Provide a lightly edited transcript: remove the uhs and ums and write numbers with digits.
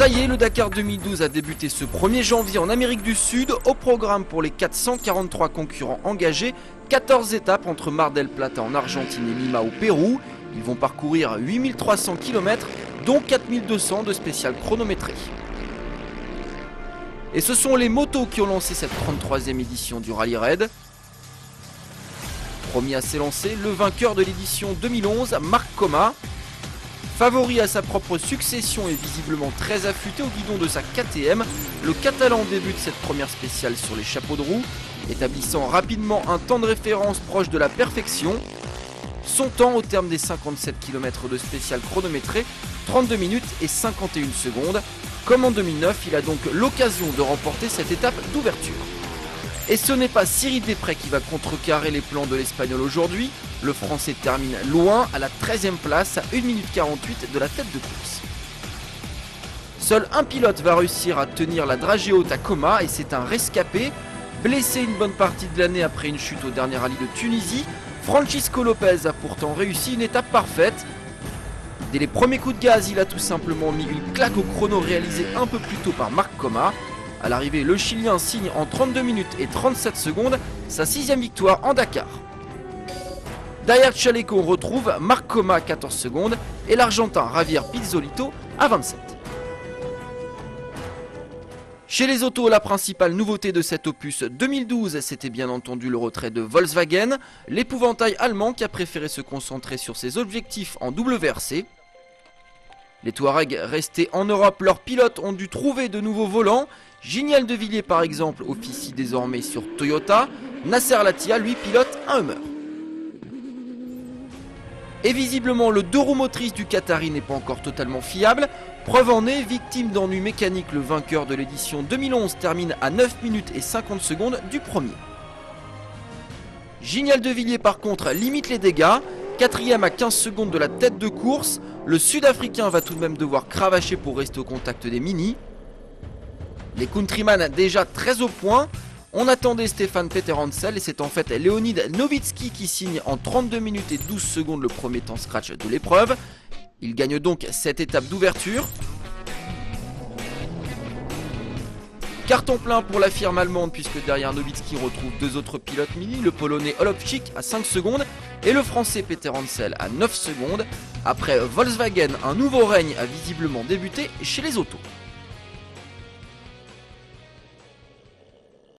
Ça y est, le Dakar 2012 a débuté ce 1er janvier en Amérique du Sud. Au programme pour les 443 concurrents engagés, 14 étapes entre Mar del Plata en Argentine et Lima au Pérou. Ils vont parcourir 8300 km, dont 4200 de spéciales chronométrées. Et ce sont les motos qui ont lancé cette 33e édition du Rallye Raid. Premier à s'élancer, le vainqueur de l'édition 2011, Marc Coma. Favori à sa propre succession et visiblement très affûté au guidon de sa KTM, le Catalan débute cette première spéciale sur les chapeaux de roue, établissant rapidement un temps de référence proche de la perfection. Son temps au terme des 57 km de spéciale chronométrée, 32 minutes et 51 secondes. Comme en 2009, il a donc l'occasion de remporter cette étape d'ouverture. Et ce n'est pas Cyril Després qui va contrecarrer les plans de l'Espagnol aujourd'hui. Le Français termine loin à la 13e place à 1 minute 48 de la tête de course. Seul un pilote va réussir à tenir la dragée haute à Coma et c'est un rescapé. Blessé une bonne partie de l'année après une chute au dernier rallye de Tunisie, Francisco Lopez a pourtant réussi une étape parfaite. Dès les premiers coups de gaz, il a tout simplement mis une claque au chrono réalisé un peu plus tôt par Marc Coma. À l'arrivée, le Chilien signe en 32 minutes et 37 secondes sa 6e victoire en Dakar. Derrière Chaleco, on retrouve Marc Coma à 14 secondes et l'Argentin Javier Pizzolito à 27. Chez les autos, la principale nouveauté de cet opus 2012, c'était bien entendu le retrait de Volkswagen, l'épouvantail allemand qui a préféré se concentrer sur ses objectifs en WRC. Les Touaregs restés en Europe, leurs pilotes ont dû trouver de nouveaux volants. Giniel de Villiers par exemple officie désormais sur Toyota. Nasser Latia lui pilote un Hummer. Et visiblement le deux roues motrices du Qatari n'est pas encore totalement fiable. Preuve en est, victime d'ennuis mécaniques, le vainqueur de l'édition 2011 termine à 9 minutes et 50 secondes du premier. Giniel de Villiers par contre limite les dégâts. 4e à 15 secondes de la tête de course. Le Sud-Africain va tout de même devoir cravacher pour rester au contact des Mini. Les countryman déjà très au point. On attendait Stéphane Peterhansel et c'est en fait Leonid Novitsky qui signe en 32 minutes et 12 secondes le premier temps scratch de l'épreuve. Il gagne donc cette étape d'ouverture. Carton plein pour la firme allemande puisque derrière Novitsky retrouve deux autres pilotes Mini, le polonais Olofczyk à 5 secondes et le français Peterhansel à 9 secondes. Après Volkswagen, un nouveau règne a visiblement débuté chez les autos.